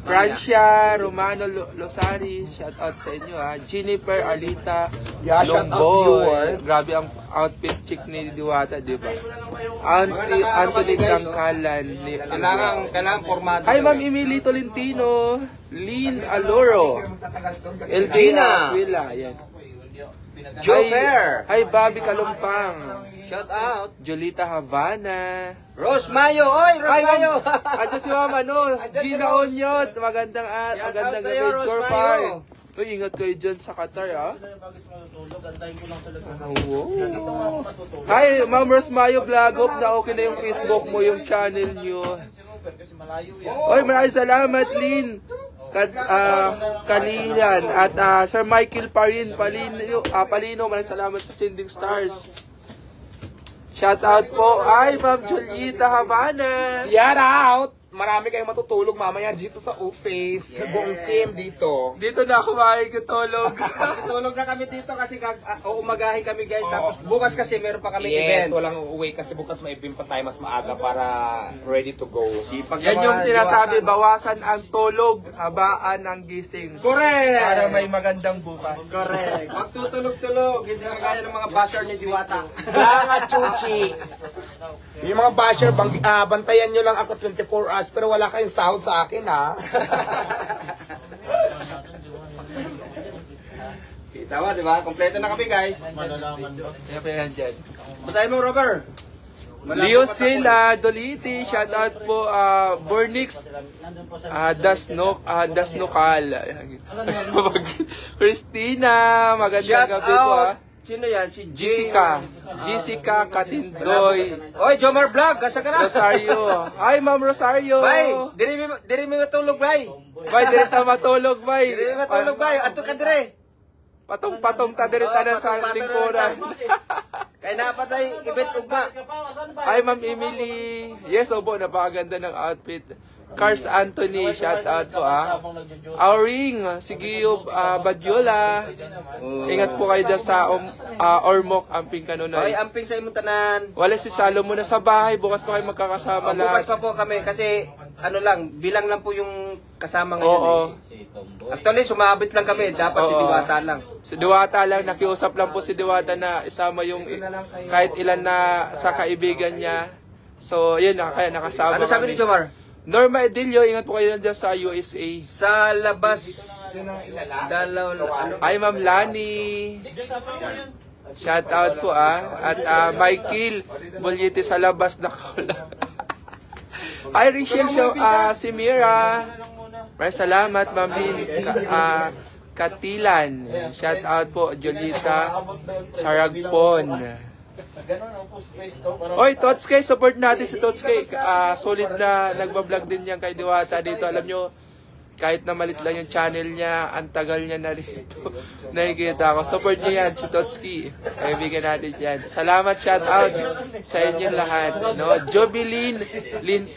Francia Romano Losari, shout out sa inyo ha. Jennifer Alita shout out viewers. Grabe ang outfit chick ni Diwata, di ba? Anthony Tangkalan ni kailangan formado. Hi Ma'am Emily Tolentino, Lynn Aloro, Elvina Swila, yan. Joe Fair. Hi Bobby Kalumpang. Shout out. Jolita Havana. Rose Mayo. Oy, Rose Mayo. Andiyan si Mama, no? Gina Onyot. Magandang gabi. Corpar. Uy, ingat kayo dyan sa Qatar, ha? Wow. Hi, Ma'am Rose Mayo Vlogop na okay na yung Facebook mo, yung channel nyo. Oy, maraming salamat, Lynn. Kalilan at Sir Michael Palino, maraming salamat sa Sending Stars. Shout out po ay Ma'am Julieta Havana. Shout out! Marami kayong matutulog mamaya dito sa office. Buong team dito. Dito na ako makikitulog. Tulog na kami dito kasi umagahin kami guys. Tapos bukas kasi meron pa kami event. Walang uuwi kasi bukas may event pa tayo mas maaga para ready to go. Yan yung sinasabi, bawasan ang tulog, habaan ang gising. Correct! Para may magandang bukas. Correct. Huwag tutulog-tulog. Hindi na kaya ng mga basher ni Diwata. Mga chuchi. Yung mga basher, bantayan nyo lang ako 24 hours pero wala kayong sahod sa akin, ha? Kita ba, di ba? Kompleto na kami, guys. Yan pa yan dyan. Basahin mo, Robert. Leo Sila Doliti, shout out po, Bornix, Dasnokal. Christina, magandang gabi po, ha? Sino yan? Si Jessica Katindoy. Oy, Jomar Vlog, kasa ka na. Rosario. Ay, Ma'am Rosario. Bay, diri mi matulog, bay. Bay, diri ta matulog, bay. Diri mi matulog, bay. Ato ka dire. Patong-patong ta diri ta sa lingkuran. Kaya napatay, ibet ugma. Ay, Ma'am Emily. Yes, opo, napakaganda ng outfit. Cars Anthony, shout out po Auring, Sigio Badyola. Ingat po kayo dyan sa Ormoc, Amping Kanunay. Ay, Amping sa imong tanan. Wala si Salomon na sa bahay, bukas pa kayo magkakasama lahat. Bukas pa po kami kasi bilang lang po yung kasama ngayon. Oo. Actually, sumabit lang kami. Dapat si Diwata lang. Si Diwata lang, nakiusap lang po si Diwata na isama yung kahit ilan na sa kaibigan niya. So, yun, kaya nakasama Ano sabi ni Jomar? Norma Edilio, ingat po kayo dyan sa USA. Sa labas, Ay, Ma'am Lani. Shout out po At Michael Bulyete sa labas na kaula. Ay, Rachel Simira. Maraming salamat, Ma'am Lynn. Katilan. Shout out po, Jolita Saragpon. Oy, Totskay, support natin si Totskay. Solid na nagbablog din yan kay Diwata dito. Alam nyo, kahit na malit lang yung channel niya, ang tagal niya na rito. Nakikita ko. Support niyo yan, si Totski. Kaibigan natin yan. Salamat, shout out sa inyong lahat. No? Jobilin Linti.